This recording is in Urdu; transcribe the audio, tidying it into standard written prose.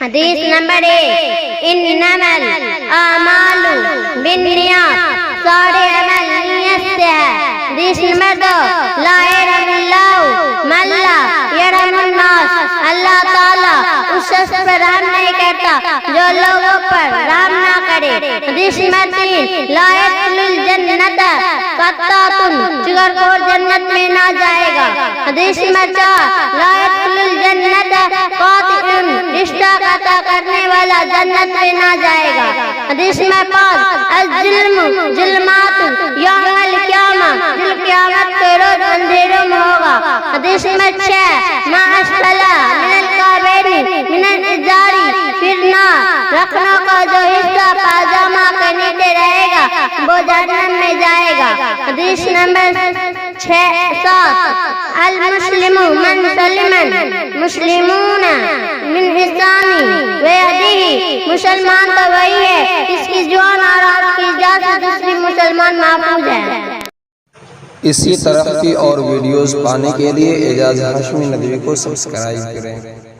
حدیث نمبر 1، انما الاعمال بالنیات، سارے عمل نیت سے ہے۔ حدیث نمبر 2، لا یرحم اللہ من لا یرحم الناس، اللہ تعالیٰ اس شخص پر رحم نہیں کرتا جو لوگوں پر رحم نہ کرے۔ حدیث نمبر 3، لا يدخل الجنت قطات، چغلخور جنت میں نہ جائے گا۔ حدیث نمبر 4، لا يدخل الجنت قاطع، رشتہ قطع کرنے والا جنت میں نہ جائے گا۔ حدیث نمبر 5، الظلم ظلمات یوم القیامہ، دل قیامت کے روز اندھیروں میں ہوگا۔ حدیث نمبر 6، ما اسفل من الکعبین من الازار فی النار، رکھنوں کا جو حصہ پاجامہ کے نیچے رہے گا وہ جہنم میں جائے گا۔ حدیث نمبر 7، المسلم من سلم المسلمون من لسانہ ویدہ، مسلمان تو وہی ہے جس کی زبان اور ہاتھ کی اجازت سے دوسری مسلمان محفوظ ہے۔ اسی طرح کی اور ویڈیوز پانے کے لیے اعجاز ہاشمی ندوی کو سبسکرائب کریں۔